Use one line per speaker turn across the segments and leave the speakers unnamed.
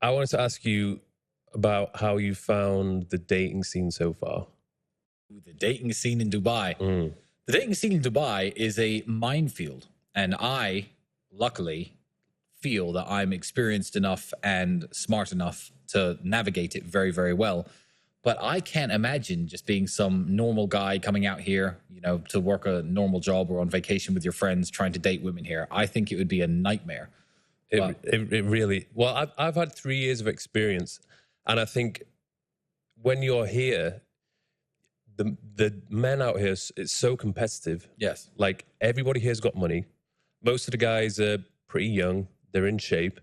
I wanted to ask you about how you found the dating scene so far.
The dating scene in Dubai.
Mm.
The dating scene in Dubai is a minefield. And I, luckily, feel that I'm experienced enough and smart enough to navigate it very, very well. But I can't imagine just being some normal guy coming out here, to work a normal job or on vacation with your friends trying to date women here. I think it would be a nightmare.
It really, well, I've had 3 years of experience, and I think when you're here, the men out here, it's so competitive.
Yes.
Like, everybody here's got money. Most of the guys are pretty young. They're in shape.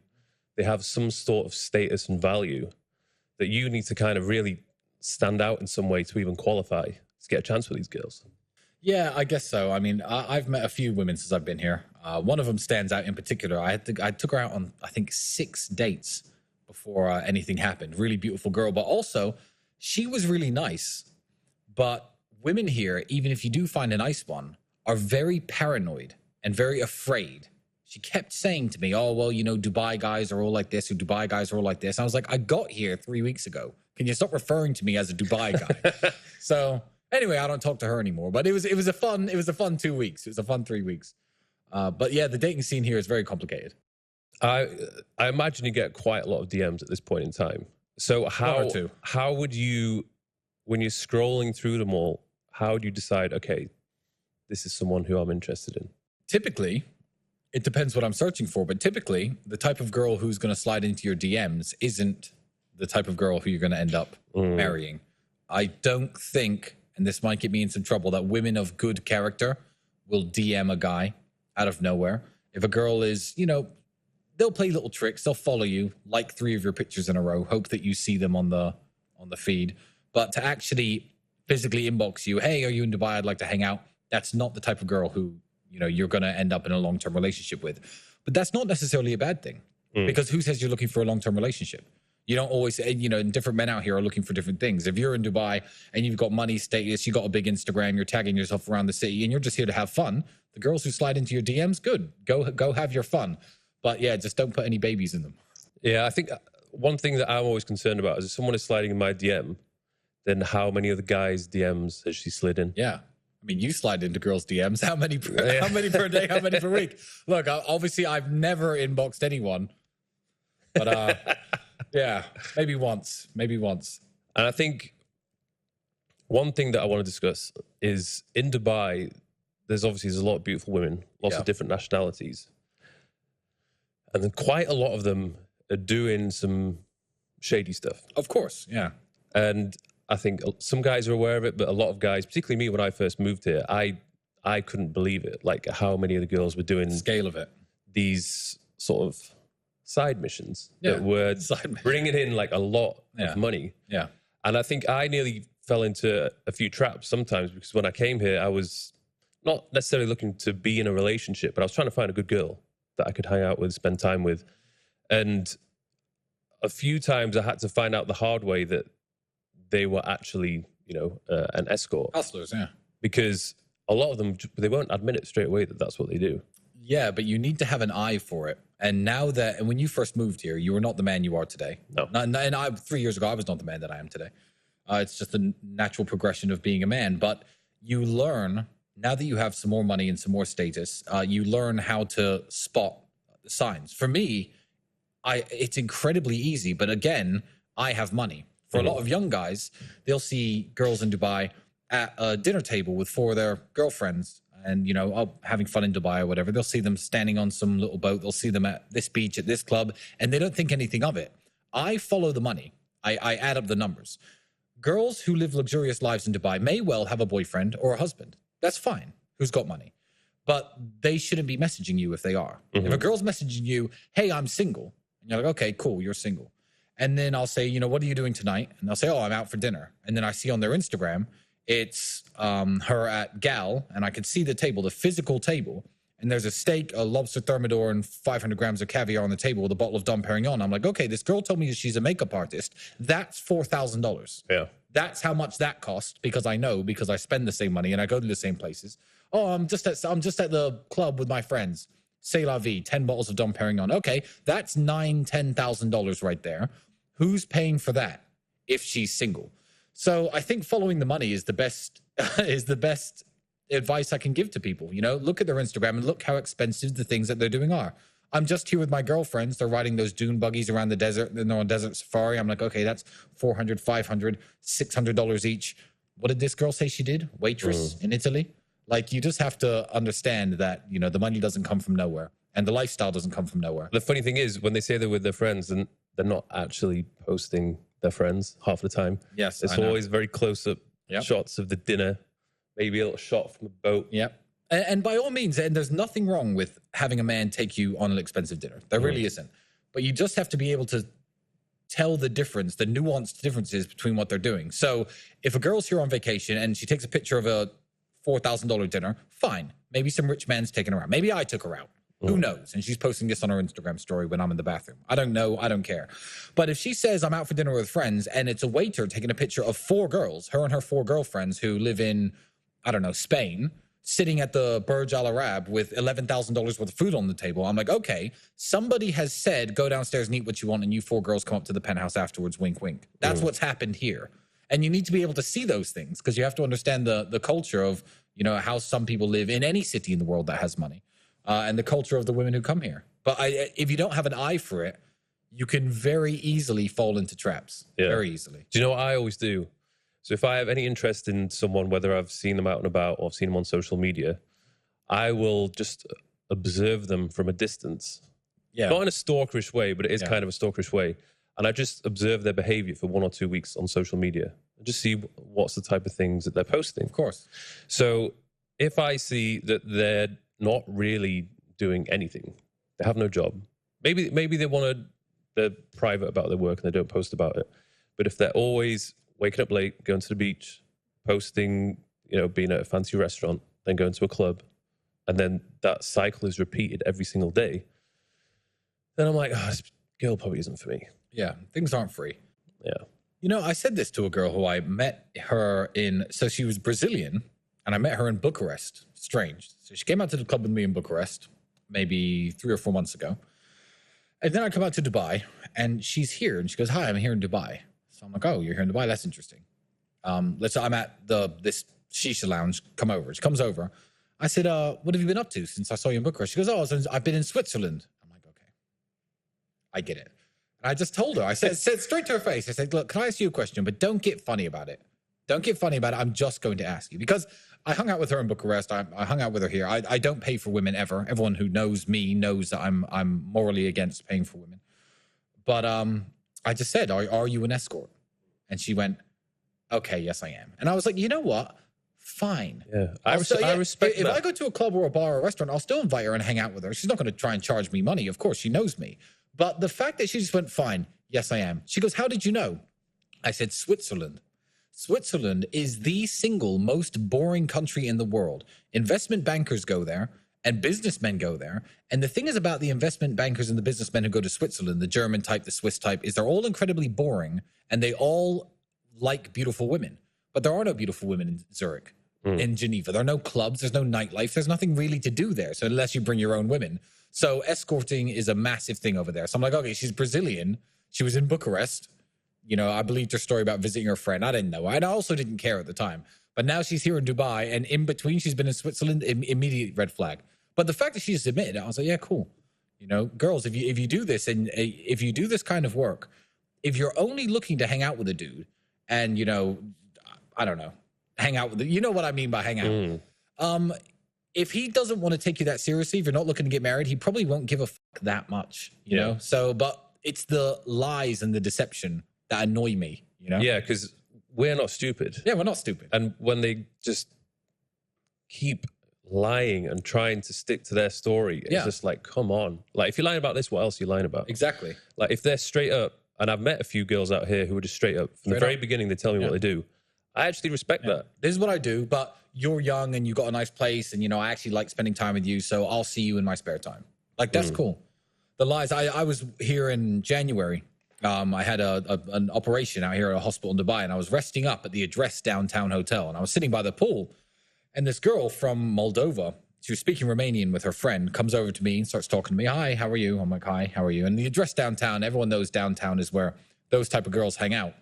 They have some sort of status and value that you need to kind of really stand out in some way to even qualify to get a chance with these girls.
Yeah, I guess so. I mean, I've met a few women since I've been here. One of them stands out in particular. I took her out on, I think, 6 dates before anything happened. Really beautiful girl, but also she was really nice. But women here, even if you do find a nice one, are very paranoid and very afraid. She kept saying to me, oh, well, Dubai guys are all like this, or Dubai guys are all like this. I was like, I got here 3 weeks ago. Can you stop referring to me as a Dubai guy? So anyway, I don't talk to her anymore. But it was a fun 2 weeks. It was a fun 3 weeks. But yeah, the dating scene here is very complicated.
I imagine you get quite a lot of DMs at this point in time. So how would you, when you're scrolling through them all, how do you decide, okay, this is someone who I'm interested in?
Typically, it depends what I'm searching for, but typically the type of girl who's going to slide into your DMs isn't the type of girl who you're going to end up marrying. I don't think, and this might get me in some trouble, that women of good character will DM a guy out of nowhere. If a girl is, they'll play little tricks. They'll follow you, like 3 of your pictures in a row, hope that you see them on the feed. But to actually physically inbox you, hey, are you in Dubai? I'd like to hang out. That's not the type of girl who, you're going to end up in a long-term relationship with. But that's not necessarily a bad thing, because who says you're looking for a long-term relationship? You don't always, different men out here are looking for different things. If you're in Dubai and you've got money, status, you got a big Instagram, you're tagging yourself around the city and you're just here to have fun, the girls who slide into your DMs, good. Go have your fun. But yeah, just don't put any babies in them.
Yeah, I think one thing that I'm always concerned about is if someone is sliding in my DM, then how many of the guys' DMs has she slid in?
Yeah. I mean, you slide into girls' DMs. How many per day? How many per week? Look, obviously, I've never inboxed anyone. But yeah, maybe once.
And I think one thing that I want to discuss is in Dubai, there's a lot of beautiful women, lots of different nationalities. And then quite a lot of them are doing some shady stuff.
Of course, yeah.
And I think some guys are aware of it, but a lot of guys, particularly me when I first moved here, I couldn't believe it. Like how many of the girls were doing
the scale of it.
These sort of side missions that were bringing in like a lot of money.
Yeah.
And I think I nearly fell into a few traps sometimes because when I came here, I was not necessarily looking to be in a relationship, but I was trying to find a good girl that I could hang out with, spend time with. And a few times I had to find out the hard way that they were actually, an escort.
Hustlers, yeah.
Because a lot of them, they won't admit it straight away that that's what they do.
Yeah, but you need to have an eye for it. And now that, and when you first moved here, you were not the man you are today.
No.
And 3 years ago, I was not the man that I am today. It's just a natural progression of being a man. But you learn, now that you have some more money and some more status, you learn how to spot the signs. For me, it's incredibly easy. But again, I have money. For a lot of young guys, they'll see girls in Dubai at a dinner table with 4 of their girlfriends and, having fun in Dubai or whatever. They'll see them standing on some little boat. They'll see them at this beach, at this club, and they don't think anything of it. I follow the money. I add up the numbers. Girls who live luxurious lives in Dubai may well have a boyfriend or a husband. That's fine, who's got money. But they shouldn't be messaging you if they are. If a girl's messaging you, hey, I'm single, and you're like, okay, cool, you're single. And then I'll say, what are you doing tonight? And they'll say, oh, I'm out for dinner. And then I see on their Instagram, it's her at Gal, and I can see the table, the physical table, and there's a steak, a lobster thermidor, and 500 grams of caviar on the table with a bottle of Dom Perignon. I'm like, okay, this girl told me she's a makeup artist. That's $4,000.
Yeah.
That's how much that cost, because I spend the same money and I go to the same places. Oh, I'm just at the club with my friends. C'est la vie, 10 bottles of Dom Perignon. Okay, that's $10,000 right there. Who's paying for that if she's single? So I think following the money is the best is the best advice I can give to people. You know, look at their Instagram and look how expensive the things that they're doing are. I'm just here with my girlfriends. They're riding those dune buggies around the desert. They're on desert safari. I'm like, okay, that's $400, $500, $600 each. What did this girl say she did? Waitress in Italy? Like, you just have to understand that, you know, the money doesn't come from nowhere and the lifestyle doesn't come from nowhere.
The funny thing is, when they say they're with their friends, and they're not actually posting their friends half the time.
Yes,
it's always very close-up shots of the dinner, maybe a little shot from a boat.
Yep. And by all means, and there's nothing wrong with having a man take you on an expensive dinner. There really isn't. But you just have to be able to tell the difference, the nuanced differences between what they're doing. So if a girl's here on vacation and she takes a picture of a $4,000 dinner, fine. Maybe some rich man's taking her out. Maybe I took her out. Who knows? And she's posting this on her Instagram story when I'm in the bathroom. I don't know. I don't care. But if she says I'm out for dinner with friends and it's a waiter taking a picture of 4 girls, her and her 4 girlfriends who live in, I don't know, Spain, sitting at the Burj Al Arab with $11,000 worth of food on the table, I'm like, okay, somebody has said, go downstairs and eat what you want, and you 4 girls come up to the penthouse afterwards, wink, wink. That's what's happened here. And you need to be able to see those things because you have to understand the culture of, you know, how some people live in any city in the world that has money, and the culture of the women who come here. But if you don't have an eye for it, you can very easily fall into traps. Yeah. Very easily.
Do you know what I always do? So if I have any interest in someone, whether I've seen them out and about or I've seen them on social media, I will just observe them from a distance. Yeah. Not in a stalkerish way, but it is kind of a stalkerish way. And I just observe their behavior for 1 or 2 weeks on social media. And just see what's the type of things that they're posting.
Of course.
So if I see that they're not really doing anything, they have no job. Maybe they're private about their work and they don't post about it. But if they're always waking up late, going to the beach, posting, you know, being at a fancy restaurant, then going to a club, and then that cycle is repeated every single day, then I'm like, oh, this girl probably isn't for me.
Yeah, things aren't free.
Yeah.
You know, I said this to a girl who I met her in, so she was Brazilian, and I met her in Bucharest. Strange. So she came out to the club with me in Bucharest maybe 3 or 4 months ago. And then I come out to Dubai, and she's here, and she goes, hi, I'm here in Dubai. So I'm like, oh, you're here in Dubai? That's interesting. I'm at this shisha lounge. Come over. She comes over. I said, what have you been up to since I saw you in Bucharest? She goes, oh, I've been in Switzerland. I'm like, okay, I get it. And I just told her, I said straight to her face, I said, look, can I ask you a question? But don't get funny about it. Don't get funny about it. I'm just going to ask you. Because I hung out with her in Bucharest. I hung out with her here. I don't pay for women ever. Everyone who knows me knows that I'm morally against paying for women. But I just said, are you an escort? And she went, okay, yes, I am. And I was like, you know what? Fine.
Yeah, I respect
if
that.
I go to a club or a bar or a restaurant, I'll still invite her and hang out with her. She's not going to try and charge me money. Of course, she knows me. But the fact that she just went, fine, yes, I am. She goes, how did you know? I said, Switzerland. Switzerland is the single most boring country in the world. Investment bankers go there and businessmen go there. And the thing is about the investment bankers and the businessmen who go to Switzerland, the German type, the Swiss type, is they're all incredibly boring and they all like beautiful women. But there are no beautiful women in Zurich, in Geneva. There are no clubs. There's no nightlife. There's nothing really to do there. So unless you bring your own women. So escorting is a massive thing over there. So I'm like, okay, she's Brazilian. She was in Bucharest. You know, I believed her story about visiting her friend. I didn't know. And I also didn't care at the time. But now she's here in Dubai. And in between, she's been in Switzerland. Immediate red flag. But the fact that she just admitted it, I was like, yeah, cool. You know, girls, if you do this and if you do this kind of work, if you're only looking to hang out with a dude and, you know, I don't know, hang out with you know what I mean by hang out. If he doesn't want to take you that seriously, if you're not looking to get married, he probably won't give a fuck that much, you know? So, but it's the lies and the deception that annoy me, you know?
Yeah, because we're not stupid.
Yeah, we're not stupid.
And when they just keep lying and trying to stick to their story, it's just like, come on. Like, if you're lying about this, what else are you lying about?
Exactly.
Like, if they're straight up, and I've met a few girls out here who are just straight up. From the very beginning, they tell me what they do. I actually respect that.
This is what I do, but you're young and you got a nice place and, you know, I actually like spending time with you, so I'll see you in my spare time. Like, that's cool. The lies, I was here in January. I had an operation out here at a hospital in Dubai, and I was resting up at the Address downtown hotel, and I was sitting by the pool, and this girl from Moldova she was speaking Romanian with her friend, comes over to me and starts talking to me. Hi, how are you? I'm like, hi, how are you? And the address downtown, everyone knows downtown is where those type of girls hang out.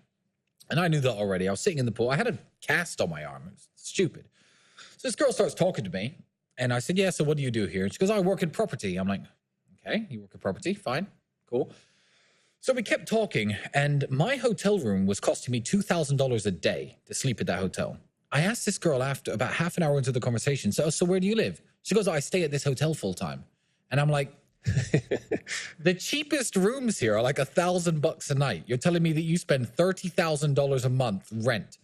And I knew that already. I was sitting in the pool. I had a cast on my arm. It was stupid. So this girl starts talking to me. And I said, yeah, so what do you do here? And she goes, I work in property. I'm like, okay, you work in property? Fine, cool. So we kept talking. And my hotel room was costing me $2,000 a day to sleep at that hotel. I asked this girl after about half an hour into the conversation, so where do you live? She goes, I stay at this hotel full time. And I'm like, the cheapest rooms here are like $1,000 a night. You're telling me that you spend $30,000 a month rent.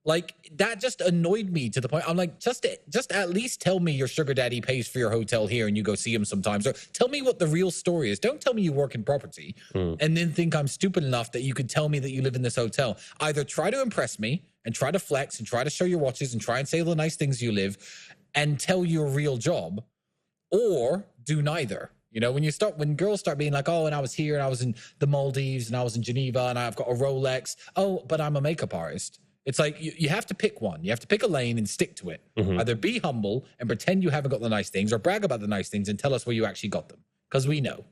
Like, that just annoyed me to the point. I'm like, just at least tell me your sugar daddy pays for your hotel here and you go see him sometimes. Or tell me what the real story is. Don't tell me you work in property and then think I'm stupid enough that you could tell me that you live in this hotel. Either try to impress me and try to flex and try to show your watches and try and say all the nice things you live and tell your real job, or do neither. You know, when girls start being like, oh, and I was here and I was in the Maldives and I was in Geneva and I've got a Rolex. Oh, but I'm a makeup artist. It's like you have to pick one. You have to pick a lane and stick to it. Either be humble and pretend you haven't got the nice things, or brag about the nice things and tell us where you actually got them, because we know.